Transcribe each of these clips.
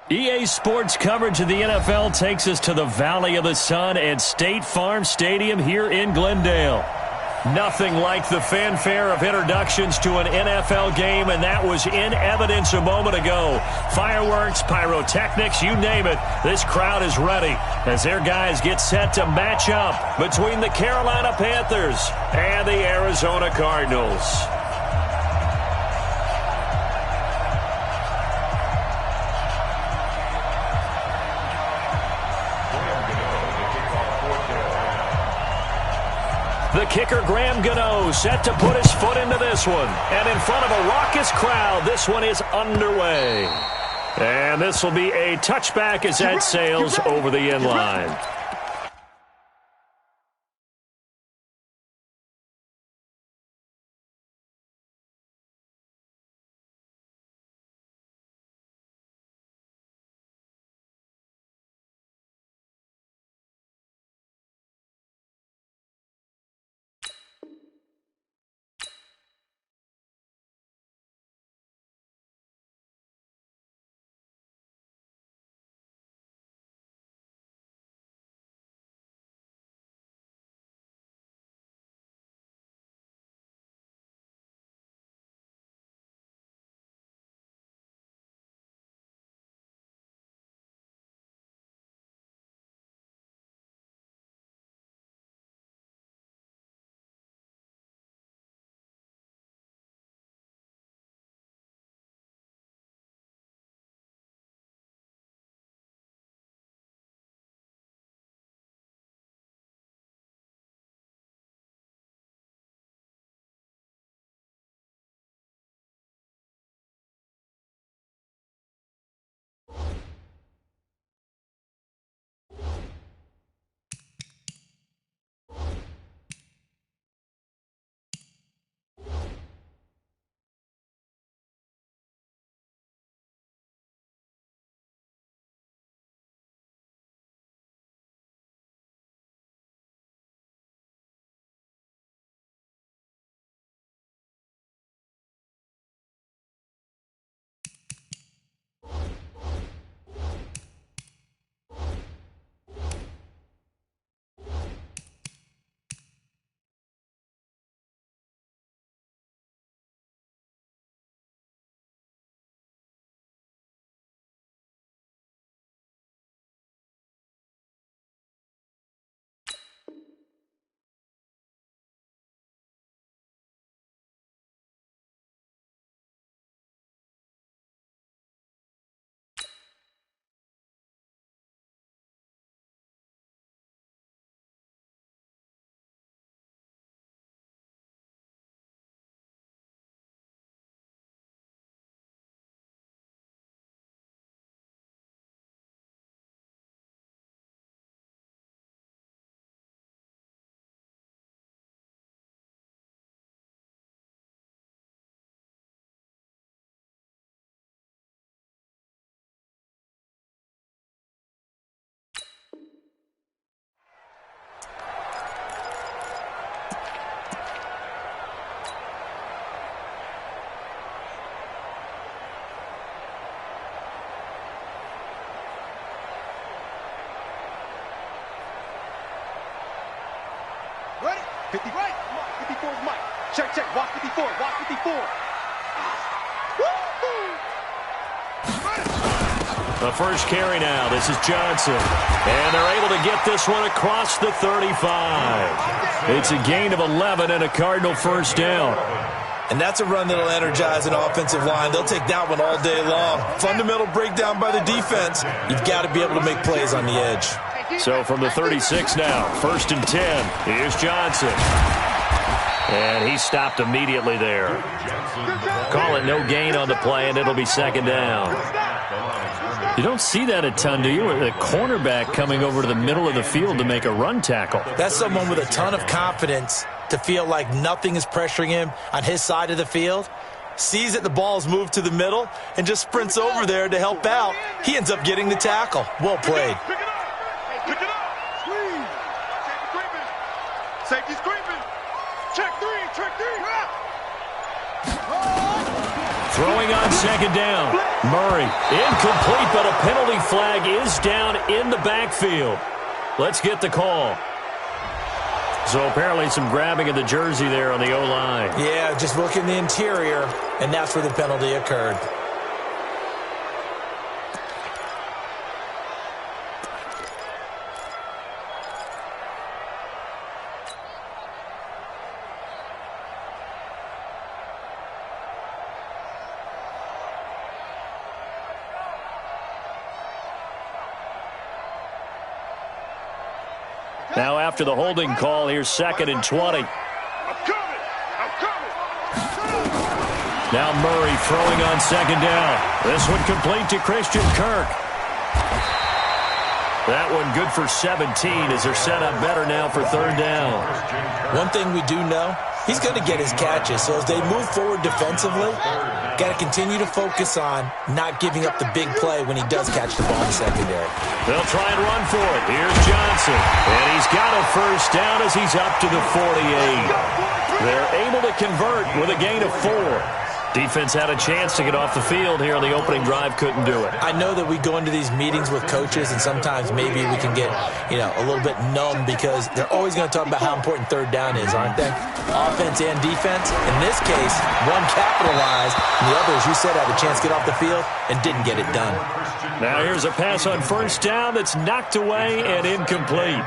EA Sports coverage of the NFL takes us to the Valley of the Sun and State Farm Stadium here in Glendale. Nothing like the fanfare of introductions to an NFL game, and that was in evidence a moment ago. Fireworks, pyrotechnics, you name it. This crowd is ready as their guys get set to match up between the Carolina Panthers and the Arizona Cardinals. The kicker, Graham Gano, set to put his foot into this one. And in front of a raucous crowd, this one is underway. And this will be a touchback as that sails over the end line. Ready? 50 right. 54 is Mike. Check, check. Watch 54. Watch 54. The first carry now. This is Johnson. And they're able to get this one across the 35. It's a gain of 11 and a Cardinal first down. And that's a run that'll energize an offensive line. They'll take that one all day long. Fundamental breakdown by the defense. You've got to be able to make plays on the edge. So from the 36 now, 1st and 10. Here's Johnson. And he stopped immediately there. Call it no gain on the play, and it'll be 2nd down. You don't see that a ton, do you? A cornerback coming over to the middle of the field to make a run tackle. That's someone with a ton of confidence to feel like nothing is pressuring him on his side of the field. Sees that the ball's moved to the middle and just sprints over there to help out. He ends up getting the tackle. Well played. Pick it up. Pick it up. Squeeze. Safety's creeping. Check 3. Check 3. Throwing on second down. Murray, incomplete, but a penalty flag is down in the backfield. Let's get the call. So apparently some grabbing of the jersey there on the O-line. Yeah, just look in the interior, and that's where the penalty occurred. Now after the holding call, here's 2nd and 20. I'm coming. Now Murray throwing on second down. This one complete to Christian Kirk. That one good for 17 as they're set up better now for 3rd down. One thing we do know, he's going to get his catches. So as they move forward defensively, got to continue to focus on not giving up the big play when he does catch the ball in the secondary. They'll try and run for it. Here's Johnson. And he's got a 1st down as he's up to the 48. They're able to convert with a gain of 4. Defense had a chance to get off the field here on the opening drive, couldn't do it. I know that we go into these meetings with coaches, and sometimes maybe we can get, a little bit numb because they're always going to talk about how important 3rd down is, aren't they? Offense and defense. In this case, one capitalized, and the other, as you said, had a chance to get off the field and didn't get it done. Now here's a pass on 1st down that's knocked away and incomplete.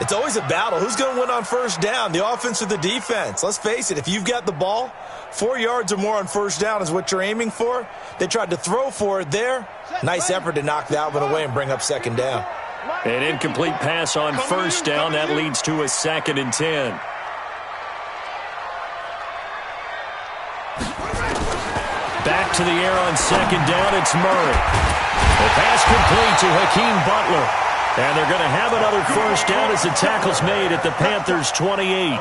It's always a battle. Who's going to win on 1st down, the offense or the defense? Let's face it, if you've got the ball, 4 yards or more on 1st down is what you're aiming for. They tried to throw for it there. Nice effort to knock that one away and bring up 2nd down. An incomplete pass on 1st down. That leads to a 2nd and 10. Back to the air on 2nd down. It's Murray. The pass complete to Hakeem Butler. And they're going to have another 1st down as the tackle's made at the Panthers' 28.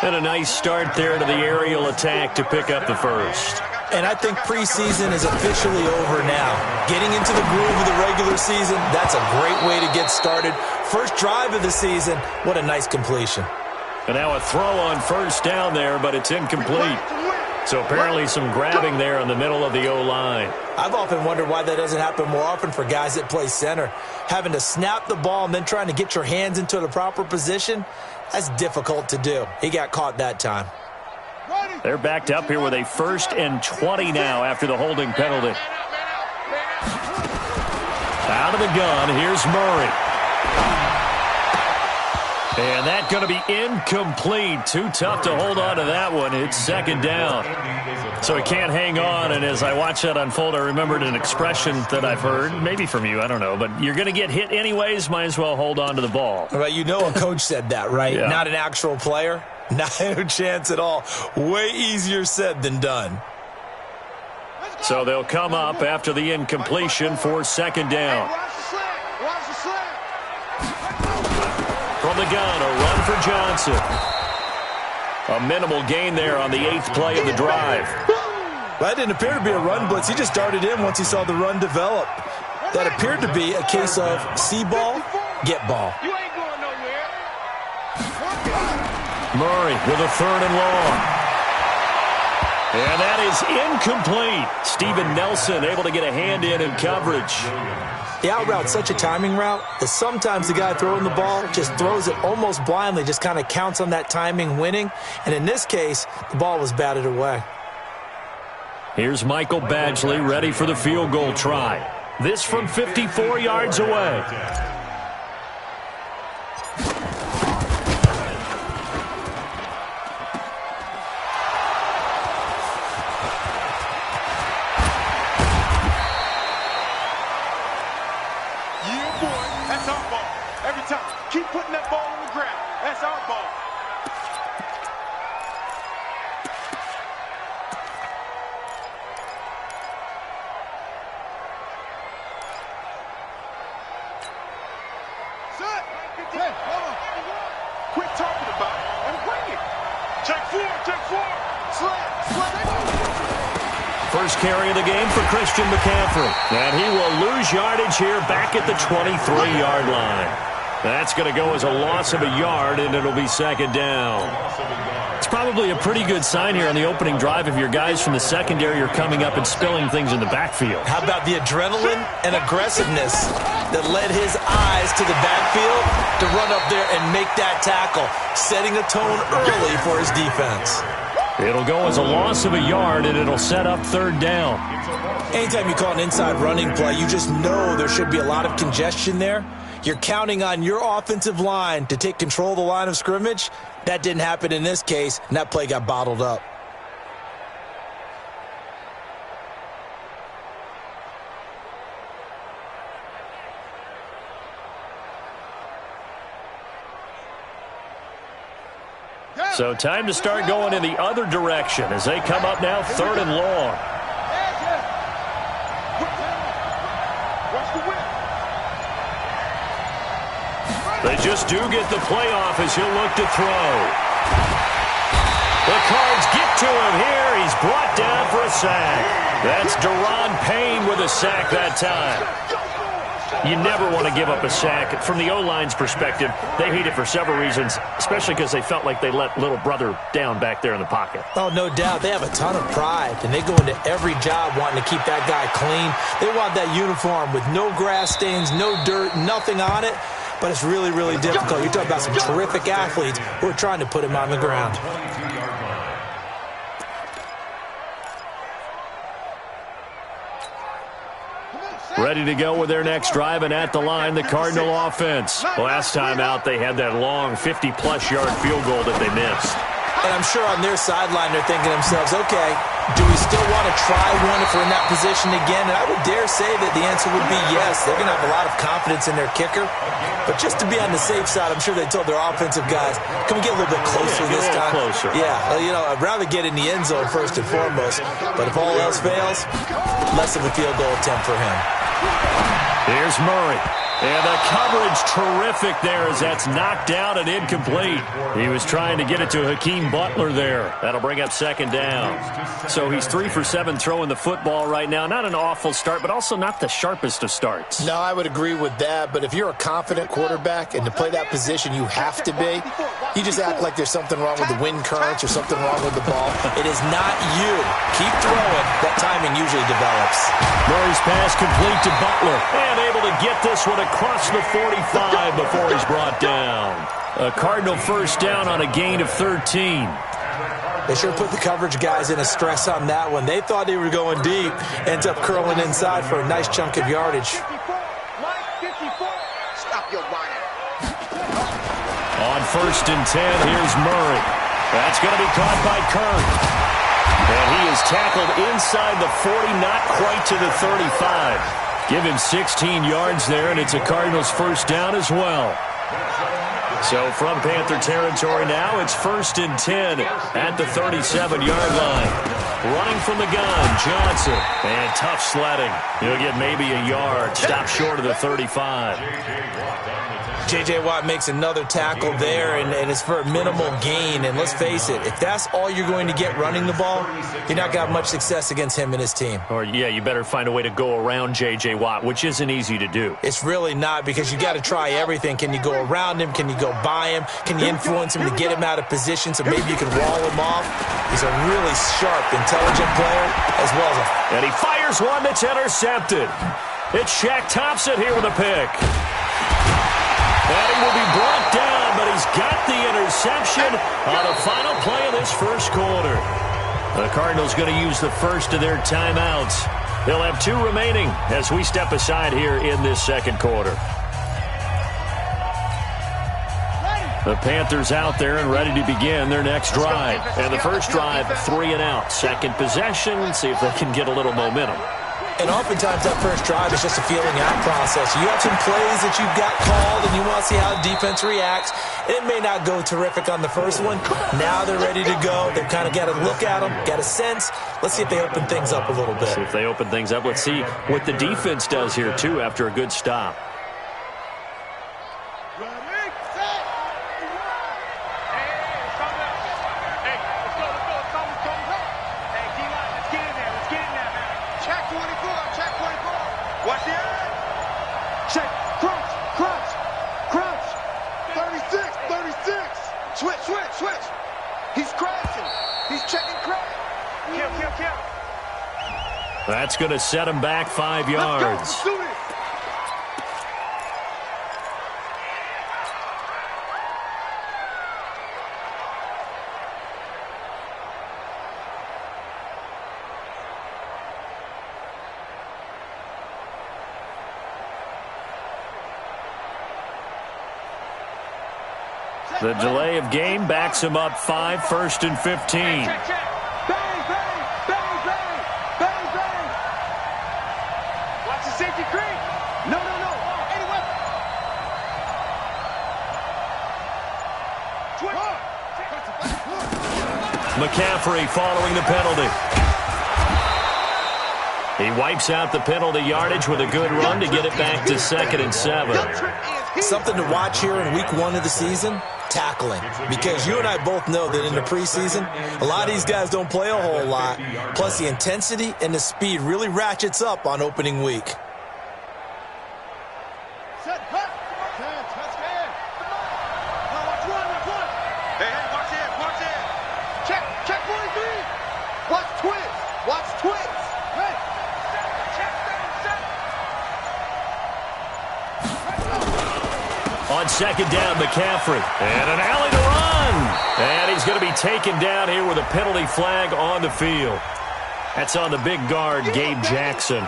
And a nice start there to the aerial attack to pick up the 1st. And I think preseason is officially over now. Getting into the groove of the regular season, that's a great way to get started. First drive of the season, what a nice completion. And now a throw on 1st down there, but it's incomplete. So apparently some grabbing there in the middle of the O-line. I've often wondered why that doesn't happen more often for guys that play center. Having to snap the ball and then trying to get your hands into the proper position, that's difficult to do. He got caught that time. They're backed up here with a 1st and 20 now after the holding penalty. Out of the gun, here's Murray. And that's going to be incomplete. Too tough to hold on to that one. It's 2nd down. So he can't hang on. And as I watch that unfold, I remembered an expression that I've heard, maybe from you, I don't know. But you're going to get hit anyways, might as well hold on to the ball. Well, a coach said that, right? Yeah. Not an actual player. Not a chance at all. Way easier said than done. So they'll come up after the incompletion for 2nd down. From the gun, a run for Johnson. A minimal gain there on the 8th play of the drive. That didn't appear to be a run blitz. He just darted in once he saw the run develop. That appeared to be a case of see ball, get ball. You ain't going nowhere. Murray with a 3rd and long. And that is incomplete. Steven Nelson able to get a hand in coverage. The out route's such a timing route that sometimes the guy throwing the ball just throws it almost blindly, just kind of counts on that timing winning. And in this case, the ball was batted away. Here's Michael Badgley ready for the field goal try. This from 54 yards away. That's our ball. Every time. Keep putting that ball on the ground. That's our ball. Set. Hey, hold on. Quit talking about it and bring it. Check 4. Slap. First carry of the game for Christian McCaffrey. And he will lose yardage here back at the 23-yard line. That's going to go as a loss of a yard, and it'll be 2nd down. It's probably a pretty good sign here on the opening drive if your guys from the secondary are coming up and spilling things in the backfield. How about the adrenaline and aggressiveness that led his eyes to the backfield to run up there and make that tackle, setting a tone early for his defense. It'll go as a loss of a yard, and it'll set up third down. Anytime you call an inside running play, you just know there should be a lot of congestion there. You're counting on your offensive line to take control of the line of scrimmage. That didn't happen in this case, and that play got bottled up. So time to start going in the other direction as they come up now third and long. They just do get the play off as he'll look to throw. The Cards get to him here. He's brought down for a sack. That's Deron Payne with a sack that time. You never want to give up a sack. From the O-line's perspective, they hate it for several reasons, especially because they felt like they let little brother down back there in the pocket. Oh, no doubt. They have a ton of pride, and they go into every job wanting to keep that guy clean. They want that uniform with no grass stains, no dirt, nothing on it. But it's really, really difficult. You're talking about some terrific athletes who are trying to put him on the ground. Ready to go with their next drive, and at the line, the Cardinal offense. Last time out, they had that long 50-plus yard field goal that they missed. And I'm sure on their sideline they're thinking to themselves, okay, do we still want to try one if we're in that position again? And I would dare say that the answer would be yes. They're going to have a lot of confidence in their kicker. But just to be on the safe side, I'm sure they told their offensive guys, can we get a little bit closer this time? Closer. Yeah, you know, I'd rather get in the end zone first and foremost. But if all else fails, less of a field goal attempt for him. Here's Murray. And the coverage terrific there as that's knocked down and incomplete. He was trying to get it to Hakeem Butler there. That'll bring up second down. So he's 3 for 7 throwing the football right now. Not an awful start, but also not the sharpest of starts. No, I would agree with that. But if you're a confident quarterback and to play that position you have to be, you just act like there's something wrong with the wind currents or something wrong with the ball. It is not you. Keep throwing. That timing usually develops. Murray's pass complete to Butler. And able to get this one across the 45 before he's brought down. A Cardinal first down on a gain of 13. They sure put the coverage guys in a stress on that one. They thought they were going deep. Ends up curling inside for a nice chunk of yardage. Stop your whining. On first and 10, here's Murray. That's going to be caught by Kirk. And he is tackled inside the 40, not quite to the 35. Give him 16 yards there, and it's a Cardinals first down as well. So from Panther territory now, it's first and 10 at the 37-yard line. Running from the gun, Johnson. And tough sledding. He'll get maybe a yard. Stop short of the 35. J.J. Watt makes another tackle there, and it's for a minimal gain. And let's face it, if that's all you're going to get running the ball, you're not going to have much success against him and his team. Or, yeah, you better find a way to go around J.J. Watt, which isn't easy to do. It's really not, because you got to try everything. Can you go around him? Can you go by him? Can you influence him to get him out of position so maybe you can wall him off? He's a really sharp, intelligent player, as well as And he fires one that's intercepted. It's Shaq Thompson here with a pick. And he will be brought down, but he's got the interception on the final play of this first quarter. The Cardinals going to use the first of their timeouts. They'll have 2 remaining as we step aside here in this second quarter. The Panthers out there and ready to begin their next drive. And the first drive, 3 and out. Second possession, see if they can get a little momentum. And oftentimes that first drive is just a feeling out process. You have some plays that you've got called and you want to see how the defense reacts. It may not go terrific on the first one. Now they're ready to go. They've kind of got to look at them, got a sense. Let's see if they open things up a little bit. See if they open things up. Let's see what the defense does here, too, after a good stop. Watch the end. Check. Crunch. Crunch. Crunch. 36. 36. Switch. Switch. Switch. He's crazy. That's going to set him back 5 yards. The delay of game backs him up 5, 1st and 15. Bang, bang, bang, bang, bang, bang. Watch the safety creep. No. Anyway. McCaffrey following the penalty. He wipes out the penalty yardage with a good run to get it back to 2nd and 7. Something to watch here in week 1 of the season, tackling. Because you and I both know that in the preseason, a lot of these guys don't play a whole lot. Plus, the intensity and the speed really ratchets up on opening week. Set, hut. Watch one. Hey, watch it. Check, boys, B. Watch twist. Hey. On 2nd down, McCaffrey. And an alley to run. And he's going to be taken down here with a penalty flag on the field. That's on the big guard, Gabe Jackson.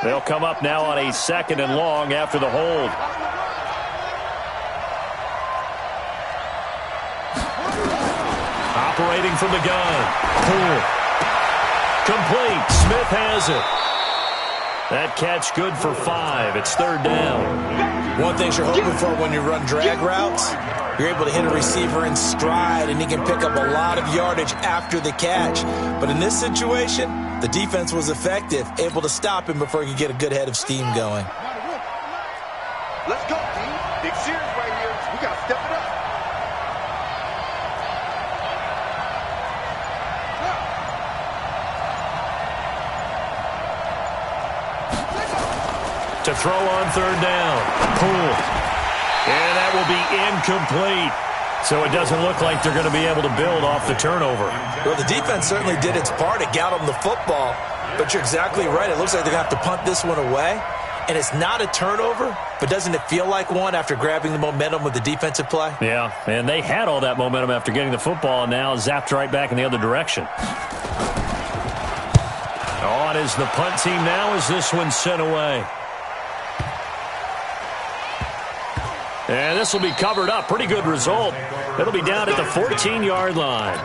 They'll come up now on a 2nd and long after the hold. Operating from the gun. Poole. Complete. Smith has it. That catch good for 5. It's 3rd down. One thing you're hoping for when you run drag routes, you're able to hit a receiver in stride, and he can pick up a lot of yardage after the catch. But in this situation, the defense was effective, able to stop him before he could get a good head of steam going. Let's go, team. Big series right here. We got to step it up. To throw on 3rd down. Poole. And that will be incomplete. So it doesn't look like they're going to be able to build off the turnover. Well, the defense certainly did its part to get them the football. But you're exactly right. It looks like they're going to have to punt this one away. And it's not a turnover, but doesn't it feel like one after grabbing the momentum with the defensive play? Yeah, and they had all that momentum after getting the football, and now zapped right back in the other direction. On is the punt team now as this one's sent away. And this will be covered up. Pretty good result. It'll be down at the 14-yard line.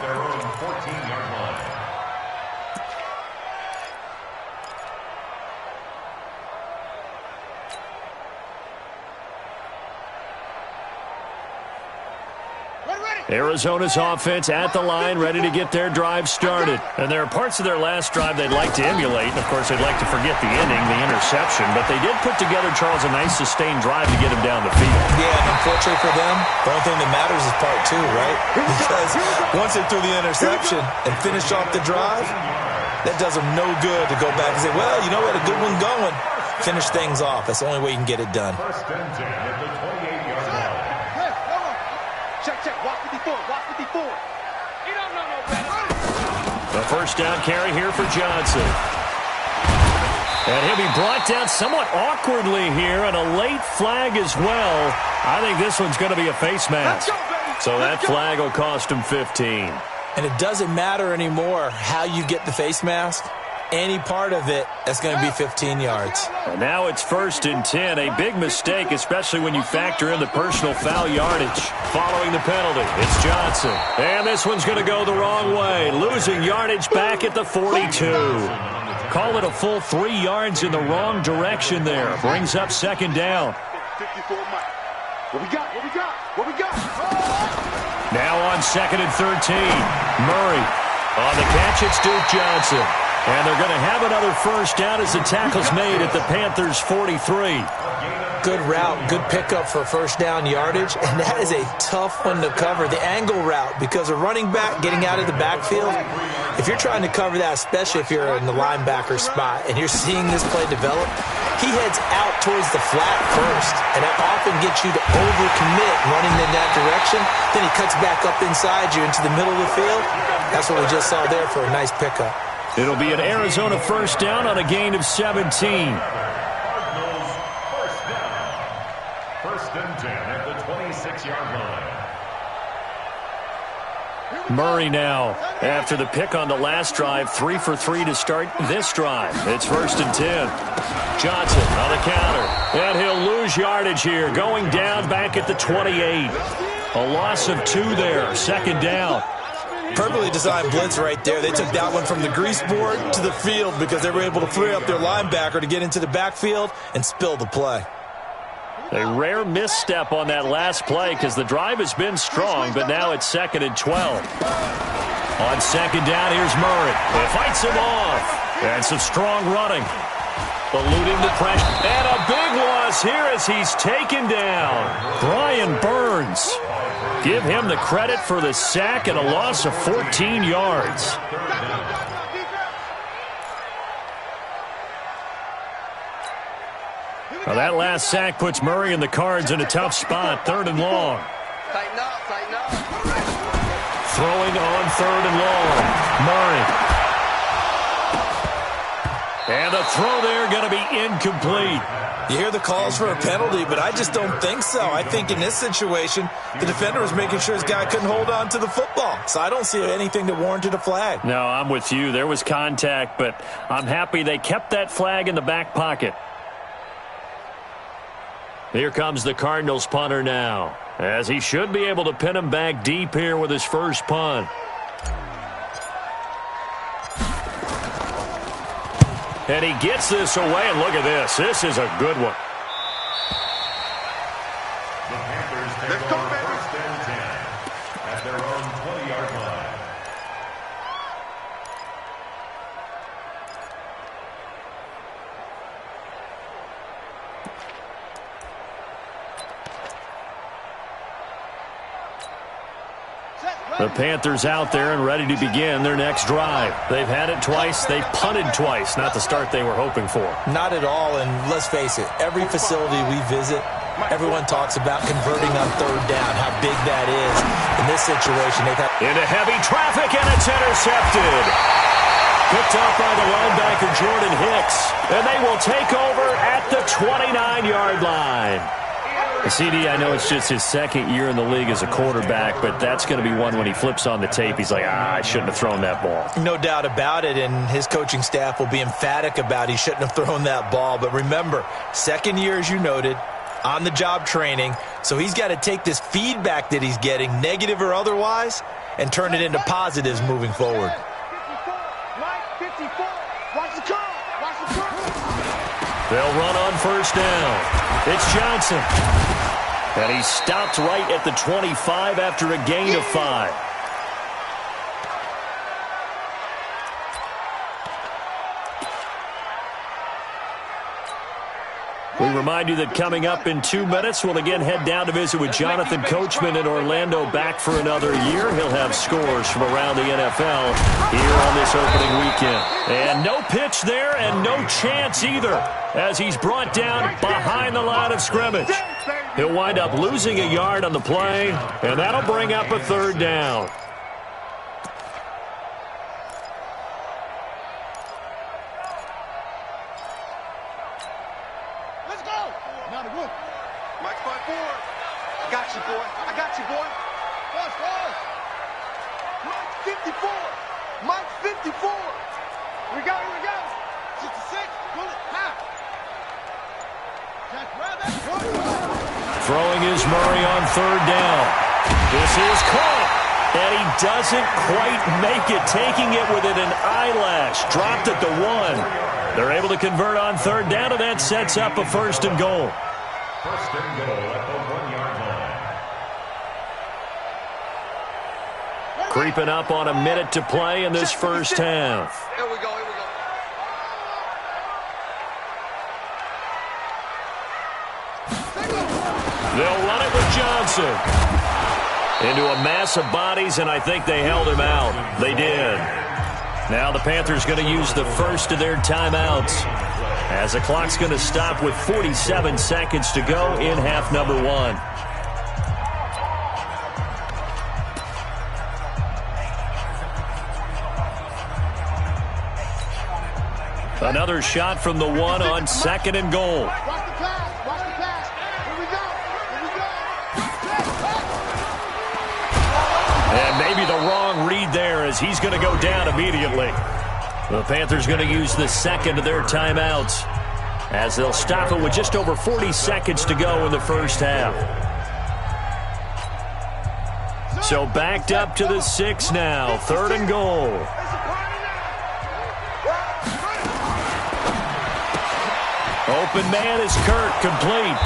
Arizona's offense at the line, ready to get their drive started. And there are parts of their last drive they'd like to emulate. And, of course, they'd like to forget the inning, the interception. But they did put together, Charles, a nice sustained drive to get him down the field. Yeah, and unfortunately for them, the only thing that matters is part 2, right? Because once they threw the interception and finished off the drive, that does them no good to go back and say, well, you know what, a good one going. Finish things off. That's the only way you can get it done. Check. Watch 54. You don't know no better. The first down carry here for Johnson. And he'll be brought down somewhat awkwardly here, and a late flag as well. I think this one's going to be a face mask. So that flag will cost him 15. And it doesn't matter anymore how you get the face mask. Any part of it, that's going to be 15 yards. And now it's 1st and 10. A big mistake, especially when you factor in the personal foul yardage. Following the penalty, it's Johnson. And this one's going to go the wrong way. Losing yardage back at the 42. Call it a full 3 yards in the wrong direction there. Brings up 2nd down. 54 Mike. What we got? Now on 2nd and 13. Murray. On the catch, it's Duke Johnson. And they're going to have another first down as the tackle's made at the Panthers' 43. Good route, good pickup for first down yardage, and that is a tough one to cover. The angle route, because a running back getting out of the backfield, If you're trying to cover that, especially if you're in the linebacker spot and you're seeing this play develop, he heads out towards the flat first, and that often gets you to overcommit running in that direction. Then he cuts back up inside you into the middle of the field. That's what we just saw there for a nice pickup. It'll be an Arizona first down on a gain of 17. First and 10 at the 26-yard line. Murray now, after the pick on the last drive, 3 for 3 to start this drive. It's first and 10. Johnson on the counter, and he'll lose yardage here, going down back at the 28. A loss of 2 there, second down. Perfectly designed blitz right there. They took that one from the grease board to the field because they were able to free up their linebacker to get into the backfield and spill the play. A rare misstep on that last play because the drive has been strong, but now it's second and 12. On second down, here's Murray. He fights him off. And some strong running. Eluding the pressure. And a big loss here as he's taken down. Brian Burns. Give him the credit for the sack and a loss of 14 yards. Well, that last sack puts Murray and the Cards in a tough spot, third and long. Tighten up, tighten up. Throwing on third and long. Murray. And the throw there going to be incomplete. You hear the calls for a penalty, but I just don't think so. I think in this situation, the defender was making sure his guy couldn't hold on to the football. So I don't see anything that warranted a flag. No, I'm with you. There was contact, but I'm happy they kept that flag in the back pocket. Here comes the Cardinals punter now, as he should be able to pin him back deep here with his first punt. And he gets this away, and look at this. This is a good one. The Panthers take over first and 10 at their own 20-yard line. The Panthers out there and ready to begin their next drive. They've had it twice. They've punted twice. Not the start they were hoping for. Not at all, and let's face it, every facility we visit, everyone talks about converting on third down, how big that is. In this situation, they've had... Into heavy traffic, and it's intercepted. Picked up by the linebacker, Jordan Hicks. And they will take over at the 29-yard line. CD, I know it's just his second year in the league as a quarterback, but that's going to be one when he flips on the tape. He's like, I shouldn't have thrown that ball. No doubt about it, and his coaching staff will be emphatic about he shouldn't have thrown that ball. But remember, second year, as you noted, on-the-job training, so he's got to take this feedback that he's getting, negative or otherwise, and turn it into positives moving forward. 54. Watch the curl. Watch the curl. They'll run on first down. It's Johnson. And he stopped right at the 25 after a gain of 5. We remind you that coming up in 2 minutes, we'll again head down to visit with Jonathan Coachman in Orlando, back for another year. He'll have scores from around the NFL here on this opening weekend. And no pitch there and no chance either, as he's brought down behind the line of scrimmage. He'll wind up losing a yard on the play, and that'll bring up a third down. Throwing is Murray on third down. This is caught. And he doesn't quite make it, taking it within an eyelash. Dropped at the 1. They're able to convert on third down, and that sets up a first and goal. First and goal at the 1-yard line. Creeping up on a minute to play in this first half. Here we go, here we go. They'll run it with Johnson. Into a mass of bodies, and I think they held him out. They did. Now the Panthers going to use the first of their timeouts, as the clock's going to stop with 47 seconds to go in half number 1. Another shot from the 1 on 2nd and goal. Watch the pass. Watch the pass. Here we go. And maybe the wrong read there, as he's going to go down immediately. The Panthers going to use the second of their timeouts, as they'll stop it with just over 40 seconds to go in the first half. So backed up to the 6 now. 3rd and goal. Open man is Kirk, complete.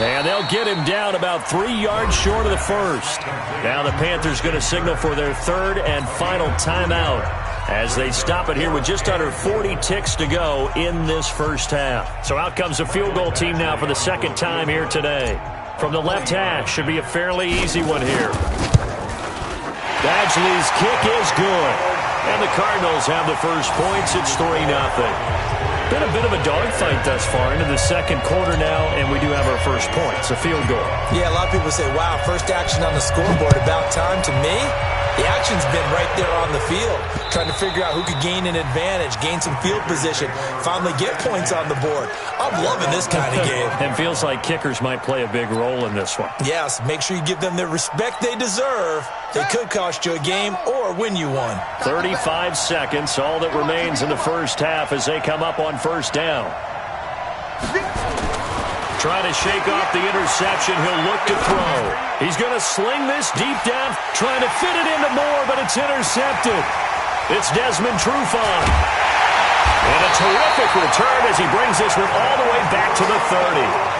And they'll get him down about 3 yards short of the first. Now the Panthers going to signal for their 3rd and final timeout, as they stop it here with just under 40 ticks to go in this first half. So out comes the field goal team now for the 2nd time here today. From the left hash, should be a fairly easy one here. Badgley's kick is good. And the Cardinals have the first points. It's 3-0. Been a bit of a dogfight thus far into the 2nd quarter now, and we do have our first point. It's a field goal. Yeah, a lot of people say, wow, first action on the scoreboard, about time. To me, the action's been right there on the field, trying to figure out who could gain an advantage, gain some field position, finally get points on the board. I'm loving this kind of game. And feels like kickers might play a big role in this one. Yes, make sure you give them the respect they deserve. They could cost you a game or win you one. 35 seconds, all that remains in the first half as they come up on first down. Trying to shake off the interception. He'll look to throw. He's going to sling this deep down, trying to fit it into Moore, but it's intercepted. It's Desmond Trufant. And a terrific return as he brings this one all the way back to the 30.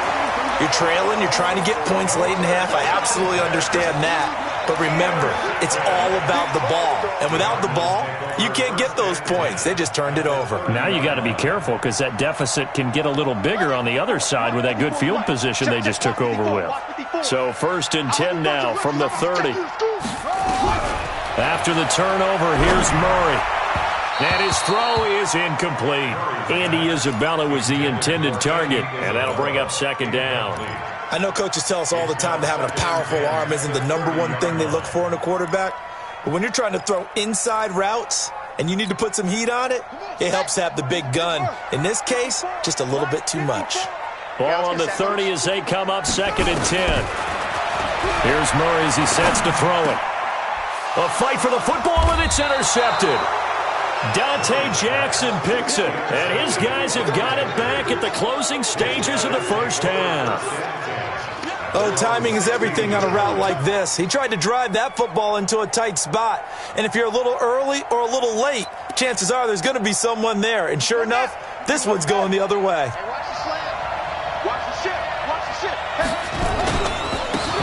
You're trailing, you're trying to get points late in half. I absolutely understand that. But remember, it's all about the ball. And without the ball, you can't get those points. They just turned it over. Now you got to be careful, because that deficit can get a little bigger on the other side with that good field position they just took over with. So 1st and 10 now from the 30. After the turnover, here's Murray. And his throw is incomplete. Andy Isabella was the intended target, and that'll bring up 2nd down. I know coaches tell us all the time that having a powerful arm isn't the #1 thing they look for in a quarterback. But when you're trying to throw inside routes and you need to put some heat on it, it helps have the big gun. In this case, just a little bit too much. Ball on the 30 as they come up 2nd and 10. Here's Murray as he sets to throw it. A fight for the football, and it's intercepted. Dante Jackson picks it, and his guys have got it back at the closing stages of the first half. Oh, timing is everything on a route like this. He tried to drive that football into a tight spot. And if you're a little early or a little late, chances are there's going to be someone there. And sure enough, this one's going the other way. Hey, watch the slant. Watch the shit. Watch the shit.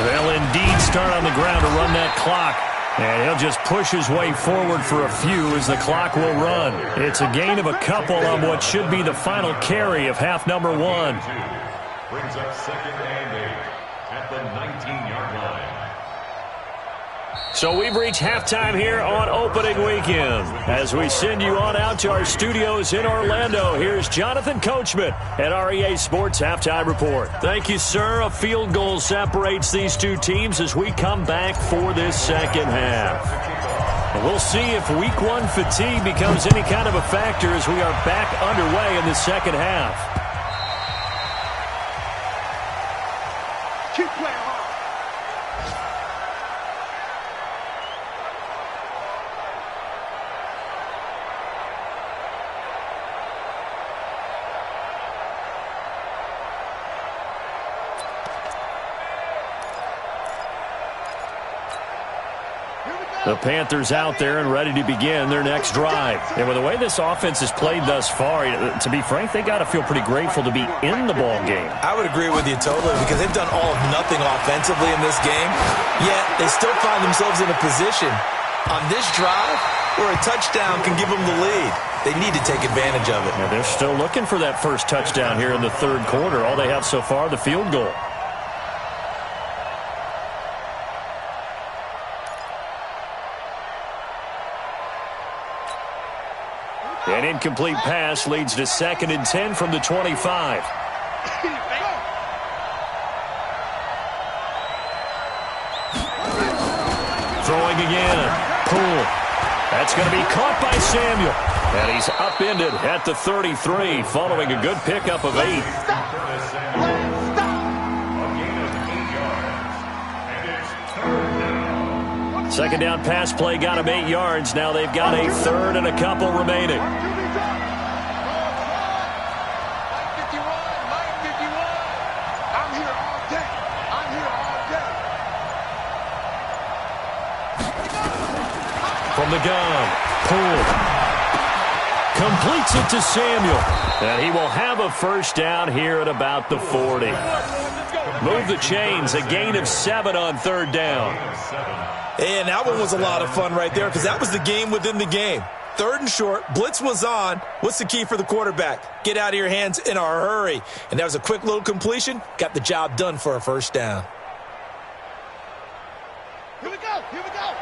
They'll indeed start on the ground to run that clock. And he'll just push his way forward for a few as the clock will run. It's a gain of a couple on what should be the final carry of half number 1. Brings up 2nd and 8 at the 19-yard line. So we've reached halftime here on opening weekend. As we send you on out to our studios in Orlando, here's Jonathan Coachman at REA Sports Halftime Report. Thank you, sir. A field goal separates these two teams as we come back for this 2nd half. And we'll see if week 1 fatigue becomes any kind of a factor as we are back underway in the 2nd half. Keep playing hard. The Panthers out there and ready to begin their next drive. And with the way this offense has played thus far, to be frank, they got to feel pretty grateful to be in the ball game. I would agree with you totally, because they've done all of nothing offensively in this game, yet they still find themselves in a position on this drive where a touchdown can give them the lead. They need to take advantage of it. And they're still looking for that first touchdown here in the 3rd quarter. All they have so far, the field goal. An incomplete pass leads to 2nd and 10 from the 25. Throwing again. Poole. That's going to be caught by Samuel. And he's upended at the 33 following a good pickup of 8. Second down pass play got him 8 yards. Now they've got a 3rd and a couple remaining. From the gun, Poole completes it to Samuel. And he will have a 1st down here at about the 40. Move the chains, a gain of 7 on 3rd down. And that one was a lot of fun right there because that was the game within the game. 3rd and short, blitz was on. What's the key for the quarterback? Get out of your hands in a hurry. And that was a quick little completion. Got the job done for a 1st down. Here we go. Here we go.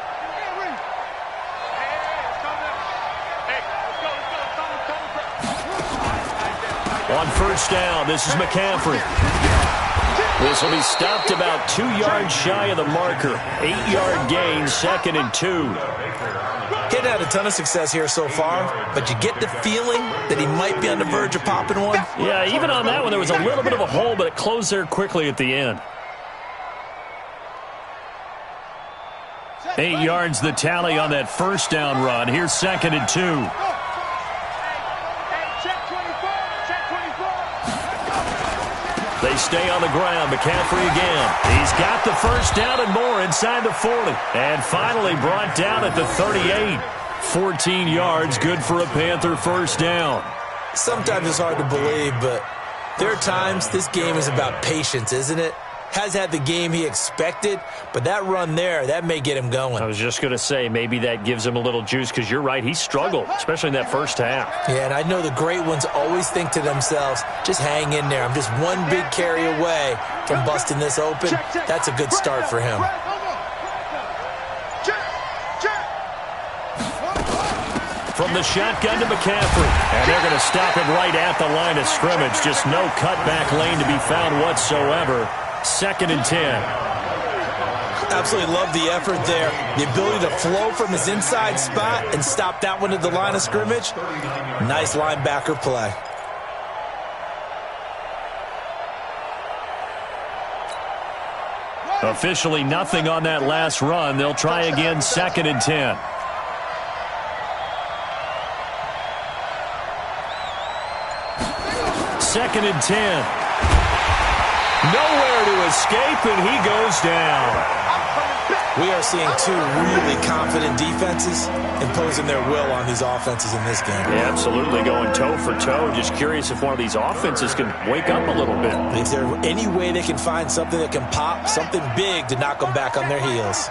On 1st down, this is McCaffrey. This will be stopped about 2 yards shy of the marker. 8-yard gain, 2nd and 2. He'd had a ton of success here so far, but you get the feeling that he might be on the verge of popping one. Yeah, even on that one, there was a little bit of a hole, but it closed there quickly at the end. 8 yards the tally on that 1st down run. Here's 2nd and 2. They stay on the ground. McCaffrey again. He's got the 1st down and more inside the 40. And finally brought down at the 38. 14 yards, good for a Panther 1st down. Sometimes it's hard to believe, but there are times this game is about patience, isn't it? Has had the game he expected, but that run there, that may get him going. I was just going to say, maybe that gives him a little juice, because you're right, he struggled, especially in that 1st half. Yeah, and I know the great ones always think to themselves, just hang in there. I'm just one big carry away from busting this open. That's a good start for him. From the shotgun to McCaffrey. And they're going to stop him right at the line of scrimmage. Just no cutback lane to be found whatsoever. 2nd and 10. Absolutely love the effort there. The ability to flow from his inside spot and stop that one at the line of scrimmage. Nice linebacker play. Officially nothing on that last run. They'll try again 2nd and 10. Second and 10. Nowhere to escape, and he goes down. We are seeing 2 really confident defenses imposing their will on these offenses in this game. Yeah, absolutely, going toe for toe. Just curious if one of these offenses can wake up a little bit. Is there any way they can find something that can pop, something big to knock them back on their heels?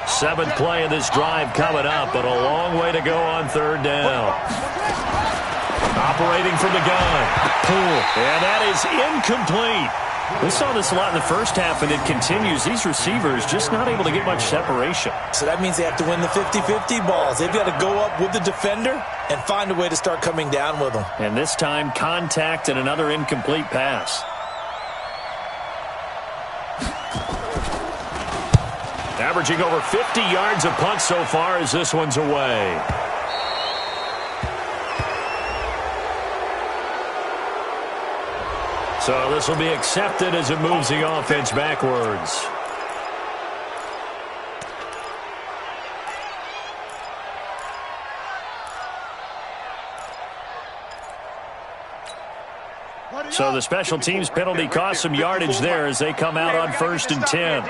7th play of this drive coming up, but a long way to go on 3rd down. Operating from the gun. Poole. And that is incomplete. We saw this a lot in the 1st half, and it continues. These receivers just not able to get much separation. So that means they have to win the 50-50 balls. They've got to go up with the defender and find a way to start coming down with them. And this time, contact and another incomplete pass. Averaging over 50 yards a punt so far as this one's away. So this will be accepted as it moves the offense backwards. So the special teams penalty cost some yardage there as they come out on 1st and 10.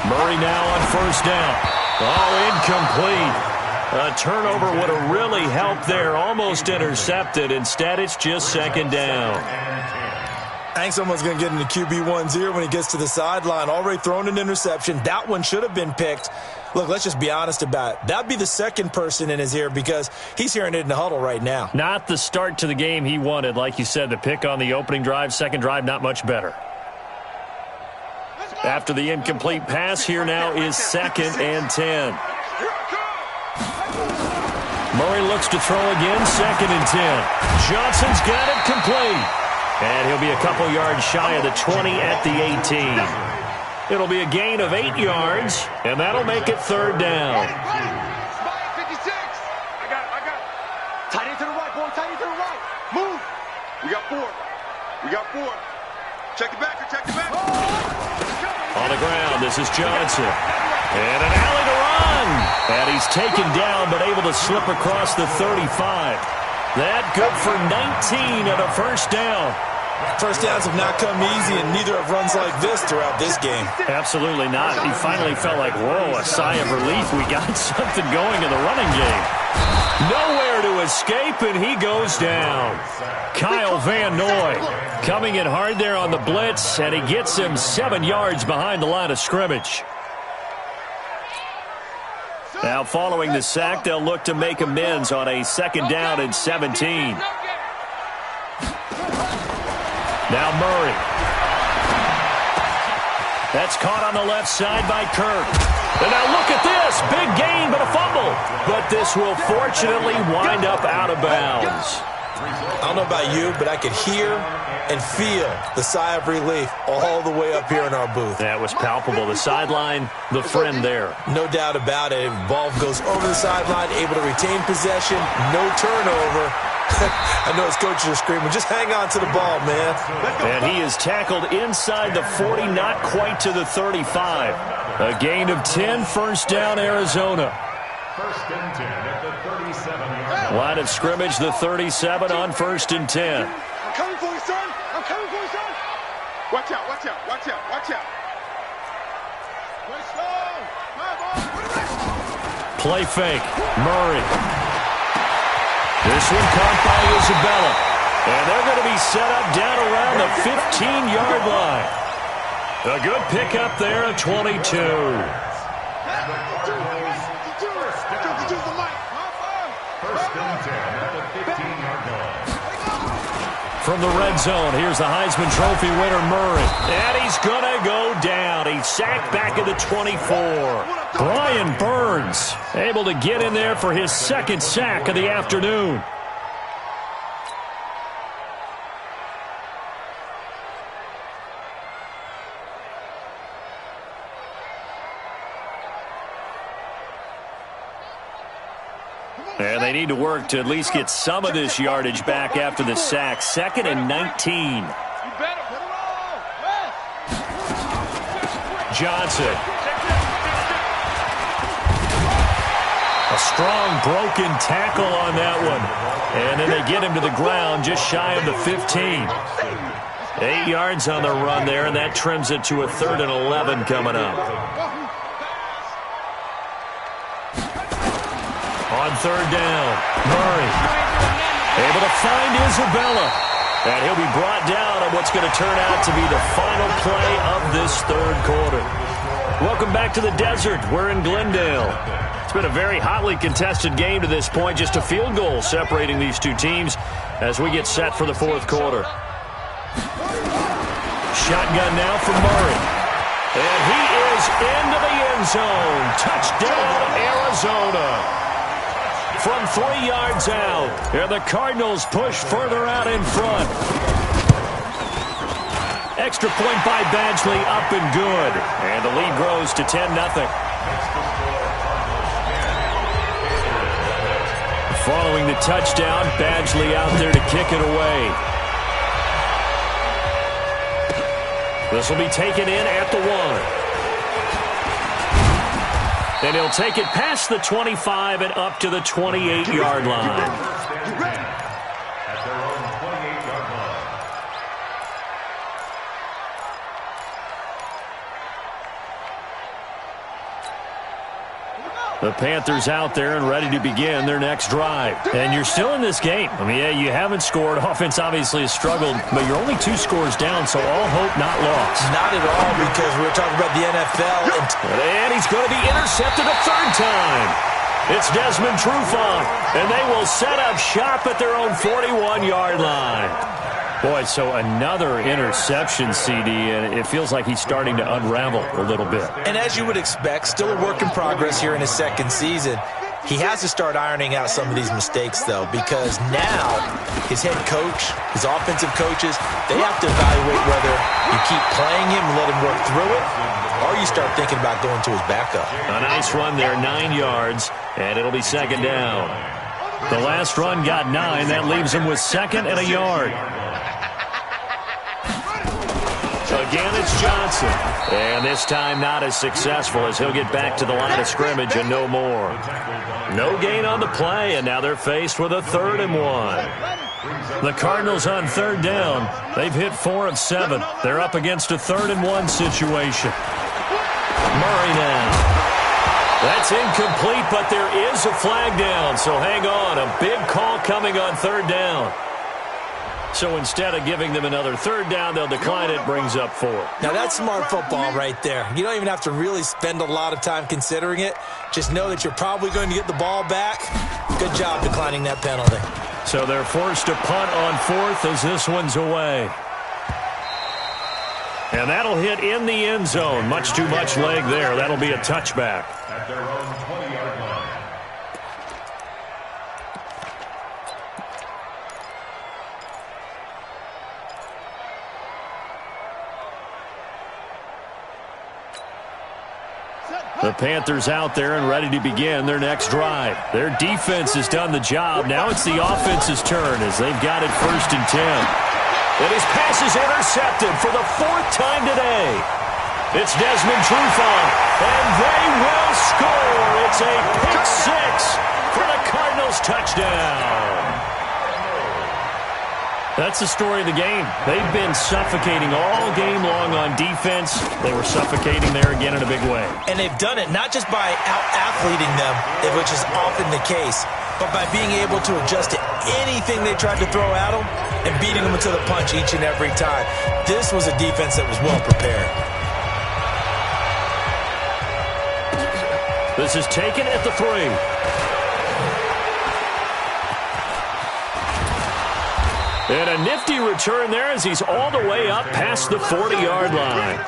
Murray now on 1st down. Oh, incomplete. A turnover would have really helped there. Almost intercepted. Instead, it's just 2nd down. I think someone's going to get into QB1's ear when he gets to the sideline. Already thrown an interception. That one should have been picked. Look, let's just be honest about it. That'd be the 2nd person in his ear because he's hearing it in the huddle right now. Not the start to the game he wanted. Like you said, the pick on the opening drive, 2nd drive, not much better. After the incomplete pass, here now is 2nd and 10. Murray looks to throw again, 2nd and 10. Johnson's got it complete. And he'll be a couple yards shy of the 20 at the 18. It'll be a gain of 8 yards, and that'll make it 3rd down. 56. I got it. Tight end to the right, boy. Tight end to the right. Move. We got 4. Check the back. On the ground, this is Johnson. And an alley to run. And he's taken down, but able to slip across the 35. That good for 19 and a 1st down. First downs have not come easy, and neither have runs like this throughout this game. Absolutely not. He finally felt like, whoa, a sigh of relief. We got something going in the running game. Nowhere to escape, and he goes down. Kyle Van Noy coming in hard there on the blitz, and he gets him 7 yards behind the line of scrimmage. Now, following the sack, they'll look to make amends on a 2nd down and 17. Now Murray. That's caught on the left side by Kirk. And now look at this. Big gain, but a fumble. But this will fortunately wind up out of bounds. I don't know about you, but I could hear and feel the sigh of relief all the way up here in our booth. That was palpable. The sideline, the friend there. No doubt about it. Ball goes over the sideline, able to retain possession, no turnover. I know his coaches are screaming, just hang on to the ball, man. And he is tackled inside the 40, not quite to the 35. A gain of 10, 1st down, Arizona. 1st and 10 at the 37-yard line. Line of scrimmage, the 37 on 1st and 10. I'm coming for you, son. Watch out. Play fake. Murray. This one caught by Isabella. And they're going to be set up down around the 15-yard line. A good pickup there at 22. First and 10 at the 15-yard line. From the red zone, here's the Heisman Trophy winner, Murray. And he's going to go down. He's sacked back at the 24. Brian Burns able to get in there for his 2nd sack of the afternoon. And they need to work to at least get some of this yardage back after the sack. 2nd and 19. Johnson. A strong broken tackle on that one. And then they get him to the ground just shy of the 15. 8 yards on the run there, and that trims it to a 3rd and 11 coming up. On 3rd down, Murray able to find Isabella. And he'll be brought down on what's going to turn out to be the final play of this 3rd quarter. Welcome back to the desert. We're in Glendale. It's been a very hotly contested game to this point. Just a field goal separating these two teams as we get set for the 4th quarter. Shotgun now from Murray. And he is into the end zone. Touchdown, Arizona. From 3 yards out. And the Cardinals push further out in front. Extra point by Badgley, up and good. And the lead grows to 10-0. Following the touchdown, Badgley out there to kick it away. This will be taken in at the 1. And he'll take it past the 25 and up to the 28-yard line. At their own 28-yard line. The Panthers out there and ready to begin their next drive. And you're still in this game. I mean, yeah, you haven't scored. Offense obviously has struggled, but you're only 2 scores down, so all hope not lost. Not at all, because we're talking about the NFL. And he's going to be intercepted a 3rd time. It's Desmond Trufant, and they will set up shop at their own 41-yard line. Boy, so another interception, CD, and it feels like he's starting to unravel a little bit. And as you would expect, still a work in progress here in his 2nd season. He has to start ironing out some of these mistakes, though, because now his head coach, his offensive coaches, they have to evaluate whether you keep playing him and let him work through it, or you start thinking about going to his backup. A nice run there, 9 yards, and it'll be second down. The last run got 9. That leaves him with second and a yard. Again, it's Johnson. And this time not as successful as he'll get back to the line of scrimmage and no more. No gain on the play, and now they're faced with a 3rd and 1. The Cardinals on 3rd down. They've hit 4 of 7. They're up against a 3rd and 1 situation. Murray now. That's incomplete, but there is a flag down, so hang on. A big call coming on 3rd down. So instead of giving them another 3rd down, they'll decline it, brings up 4. Now that's smart football right there. You don't even have to really spend a lot of time considering it. Just know that you're probably going to get the ball back. Good job declining that penalty. So they're forced to punt on 4th as this one's away. And that'll hit in the end zone. Much too much leg there. That'll be a touchback. At their own 20-yard line. The Panthers out there and ready to begin their next drive. Their defense has done the job. Now it's the offense's turn as they've got it 1st and 10. And his pass is intercepted for the 4th time today. It's Desmond Trufant, and they will score. It's a pick 6 for the Cardinals touchdown. That's the story of the game. They've been suffocating all game long on defense. They were suffocating there again in a big way. And they've done it not just by out-athleting them, which is often the case, but by being able to adjust to anything they tried to throw at them and beating them to the punch each and every time. This was a defense that was well prepared. This is taken at the 3. And a nifty return there as he's all the way up past the 40-yard line.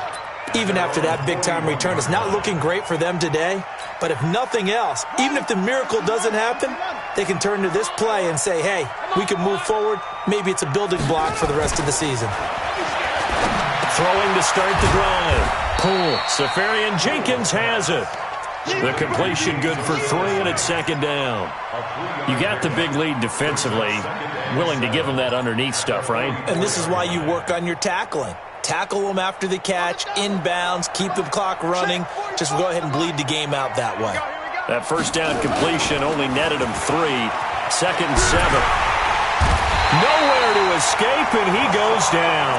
Even after that big-time return, it's not looking great for them today. But if nothing else, even if the miracle doesn't happen, they can turn to this play and say, hey, we can move forward. Maybe it's a building block for the rest of the season. Throwing to start the drive. Poole. Safarian Jenkins has it. The completion good for 3, and it's second down. You got the big lead defensively. Willing to give them that underneath stuff, right? And this is why you work on your tackling. Tackle them after the catch, inbounds, keep the clock running. Just go ahead and bleed the game out that way. That first down completion only netted him 3. 2nd and 7. Nowhere to escape, and he goes down.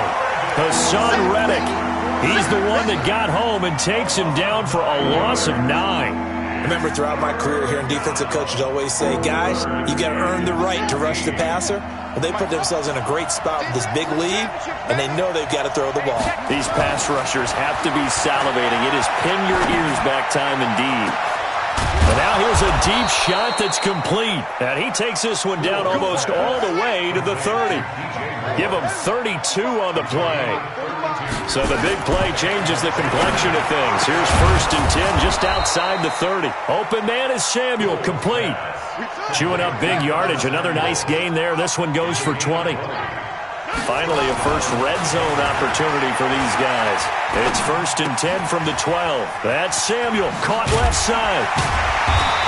Hassan Reddick. He's the one that got home and takes him down for a loss of 9. Remember, throughout my career here in defensive coaches always say, guys, you got to earn the right to rush the passer. Well, they put themselves in a great spot with this big lead, and they know they've got to throw the ball. These pass rushers have to be salivating. It is pin your ears back time indeed. And now here's a deep shot that's complete. And he takes this one down almost all the way to the 30. Give him 32 on the play. So the big play changes the complexion of things. Here's 1st and 10 just outside the 30. Open man is Samuel, complete. Chewing up big yardage. Another nice gain there. This one goes for 20. Finally, a first red zone opportunity for these guys. It's 1st and 10 from the 12. That's Samuel, caught left side.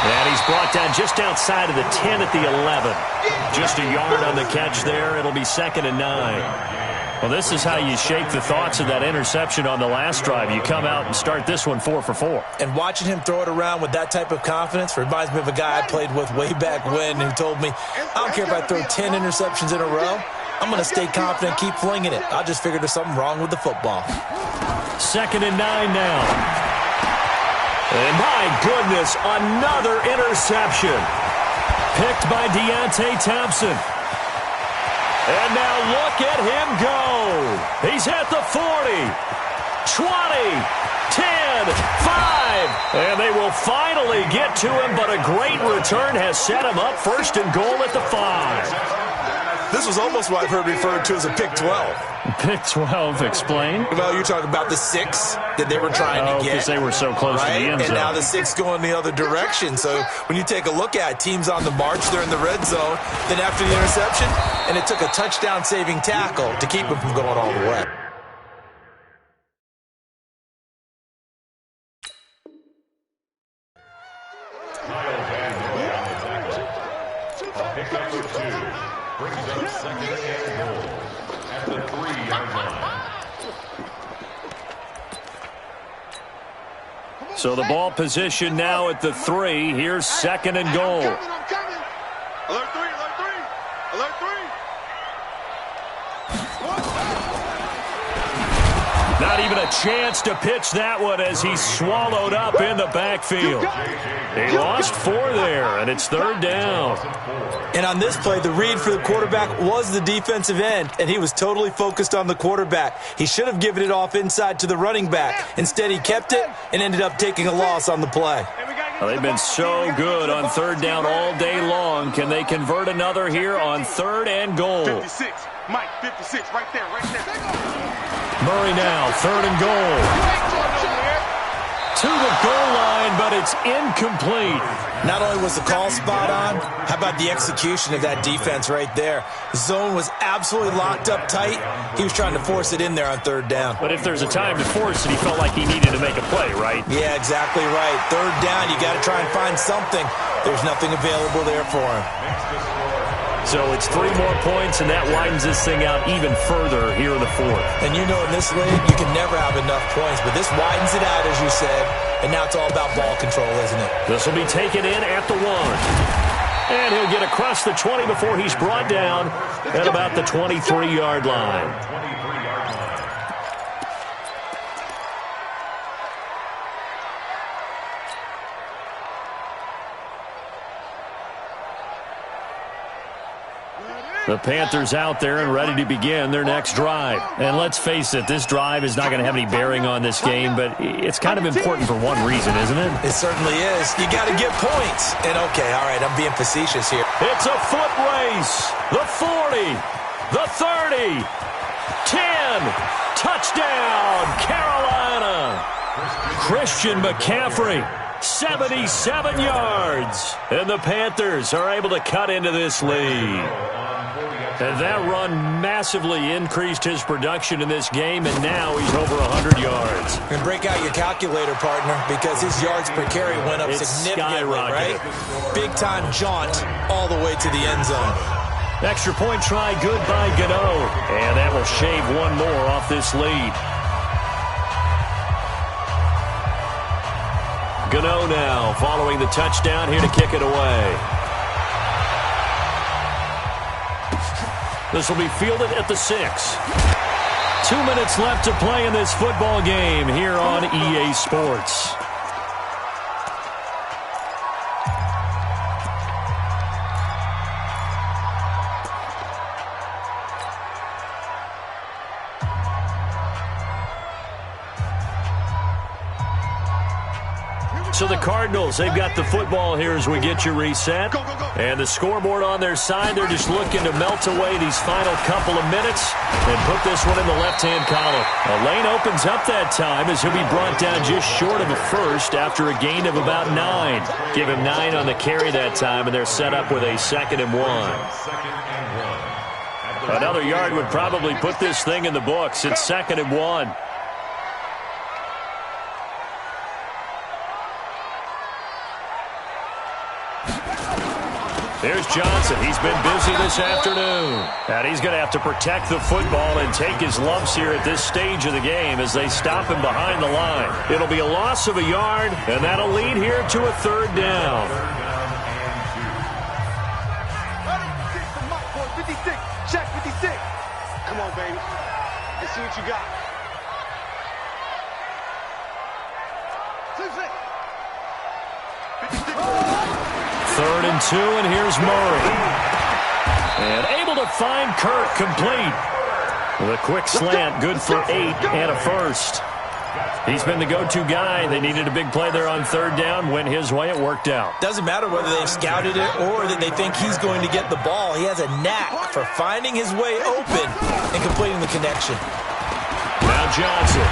And he's brought down just outside of the 10 at the 11. Just a yard on the catch there. It'll be 2nd and 9. Well, this is how you shake the thoughts of that interception on the last drive. You come out and start this one 4 for 4. And watching him throw it around with that type of confidence reminds me of a guy I played with way back when who told me, I don't care if I throw 10 interceptions in a row. I'm going to stay confident, keep flinging it. I just figured there's something wrong with the football. 2nd and 9 now. And my goodness, another interception. Picked by Deontay Thompson. And now look at him go. He's at the 40, 20, 10, 5. And they will finally get to him, but a great return has set him up 1st and goal at the 5. This was almost what I've heard referred to as a pick 12. Pick 12, explain. Well, you're talking about the 6 that they were trying to get. Because they were so close to the end zone. And now the 6 going the other direction. So when you take a look at it, teams on the march, they're in the red zone. Then after the interception, and it took a touchdown-saving tackle to keep them from going all the way. Pick number 2 brings up second and goal at the 3-yard line. So the ball position now at the 3. Here's second and goal. I'm coming. Alert 3, alert 3. Alert 3. Not even a chance to pitch that one as he's swallowed up in the backfield. He lost 4 there, and it's third down. And on this play, the read for the quarterback was the defensive end, and he was totally focused on the quarterback. He should have given it off inside to the running back. Instead, he kept it and ended up taking a loss on the play. Well, they've been so good on third down all day long. Can they convert another here on third and goal? 56. Mike, 56. Right there, right there. Murray now, third and goal. To the goal line, but it's incomplete. Not only was the call spot on, how about the execution of that defense right there? Zone was absolutely locked up tight. He was trying to force it in there on third down. But if there's a time to force it, he felt like he needed to make a play, right? Yeah, exactly right. Third down, you got to try and find something. There's nothing available there for him. So it's 3 more points, and that widens this thing out even further here in the 4th. And you know in this league, you can never have enough points, but this widens it out, as you said, and now it's all about ball control, isn't it? This will be taken in at the 1. And he'll get across the 20 before he's brought down at about the 23-yard line. The Panthers out there and ready to begin their next drive. And let's face it, this drive is not going to have any bearing on this game, but it's kind of important for one reason, isn't it? It certainly is. You got to get points. And okay, all right, I'm being facetious here. It's a foot race. The 40, the 30, 10, touchdown, Carolina. Christian McCaffrey, 77 yards. And the Panthers are able to cut into this lead. And that run massively increased his production in this game, and now he's over 100 yards. And break out your calculator, partner, because his yards per carry went up significantly, right? Big-time jaunt all the way to the end zone. Extra point try good by Gano. And that will shave 1 more off this lead. Gano now following the touchdown here to kick it away. This will be fielded at the 6. 2 minutes left to play in this football game here on EA Sports. So the Cardinals, they've got the football here as we get you reset. And the scoreboard on their side, they're just looking to melt away these final couple of minutes and put this one in the left-hand column. A lane opens up that time as he'll be brought down just short of a first after a gain of about 9. Give him 9 on the carry that time, and they're set up with a 2nd and 1. Another yard would probably put this thing in the books. It's 2nd and 1. There's Johnson. He's been busy this afternoon. And he's going to have to protect the football and take his lumps here at this stage of the game as they stop him behind the line. It'll be a loss of a yard, and that'll lead here to a 3rd down. 56. Check 56. Come on, baby. Let's see what you got. 3rd and 2, and here's Murray. And able to find Kirk complete. With a quick slant, good for 8 and a first. He's been the go-to guy. They needed a big play there on third down. Went his way. It worked out. Doesn't matter whether they've scouted it or that they think he's going to get the ball. He has a knack for finding his way open and completing the connection. Now Johnson.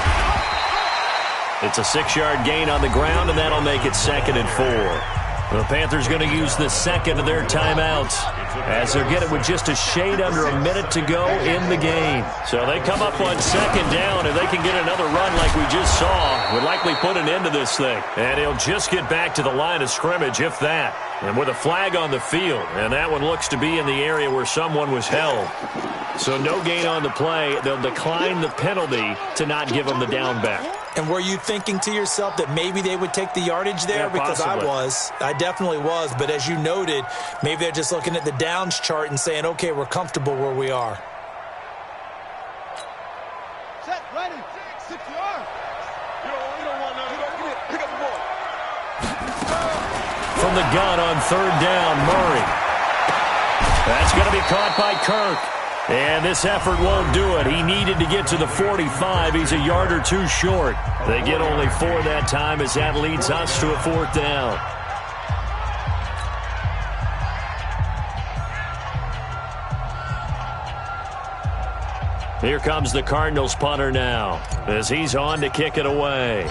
It's a 6-yard gain on the ground, and that'll make it 2nd and 4. The Panthers going to use the second of their timeouts as they're getting with just a shade under a minute to go in the game. So they come up on 2nd down, and they can get another run like we just saw. Would likely put an end to this thing. And he'll just get back to the line of scrimmage, if that. And with a flag on the field, and that one looks to be in the area where someone was held. So no gain on the play. They'll decline the penalty to not give them the down back. And were you thinking to yourself that maybe they would take the yardage there? Yeah, because possibly. I definitely was. But as you noted, maybe they're just looking at the downs chart and saying, okay, we're comfortable where we are. Set, ready, 6 yards. You don't want nothing. Pick up the ball. From the gun on third down, Murray. That's going to be caught by Kirk. And this effort won't do it. He needed to get to the 45. He's a yard or two short. They get only 4 that time as that leads us to a 4th down. Here comes the Cardinals punter now as he's on to kick it away.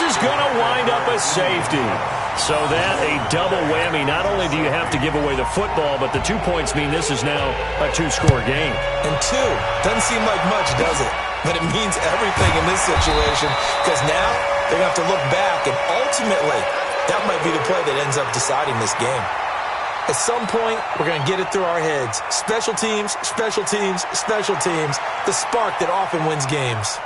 Is going to wind up a safety. So that a double whammy. Not only do you have to give away the football, but the 2 points mean this is now a 2-score game. And 2 doesn't seem like much, does it? But it means everything in this situation because now they're going to have to look back, and ultimately that might be the play that ends up deciding this game. At some point, we're going to get it through our heads. Special teams, special teams, special teams. The spark that often wins games.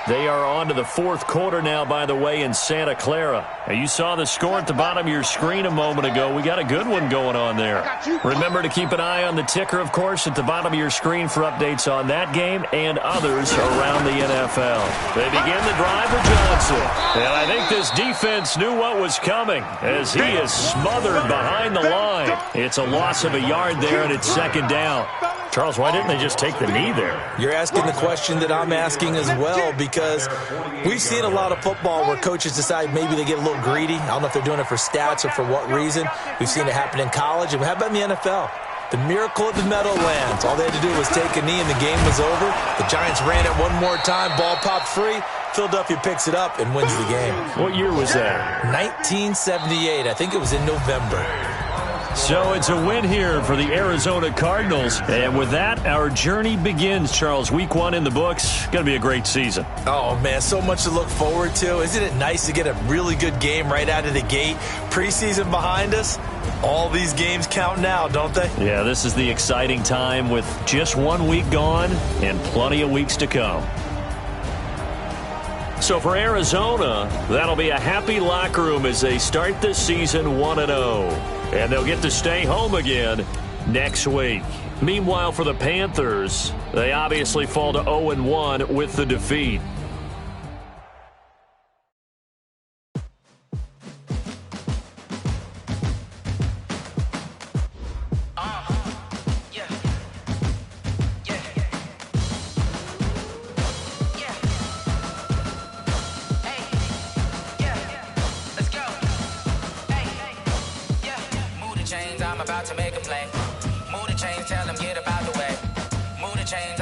They are on to the 4th quarter now, by the way, in Santa Clara. Now, you saw the score at the bottom of your screen a moment ago. We got a good one going on there. Remember to keep an eye on the ticker, of course, at the bottom of your screen for updates on that game and others around the NFL. They begin the drive with Johnson. And I think this defense knew what was coming as he is smothered behind the line. It's a loss of a yard there, and it's 2nd down. Charles, why didn't they just take the knee there? You're asking the question that I'm asking as well, because we've seen a lot of football where coaches decide maybe they get a little greedy. I don't know if they're doing it for stats or for what reason. We've seen it happen in college. And how about in the NFL? The miracle of the Meadowlands. All they had to do was take a knee and the game was over. The Giants ran it one more time. Ball popped free. Philadelphia picks it up and wins the game. What year was that? 1978. I think it was in November. So it's a win here for the Arizona Cardinals. And with that, our journey begins, Charles. Week 1 in the books. Going to be a great season. Oh, man, so much to look forward to. Isn't it nice to get a really good game right out of the gate? Preseason behind us. All these games count now, don't they? Yeah, this is the exciting time with just 1 week gone and plenty of weeks to come. So for Arizona, that'll be a happy locker room as they start this season 1-0. And they'll get to stay home again next week. Meanwhile, for the Panthers, they obviously fall to 0-1 with the defeat. I'm about to make a play. Move the chains, tell them get up out the way. Move the chains,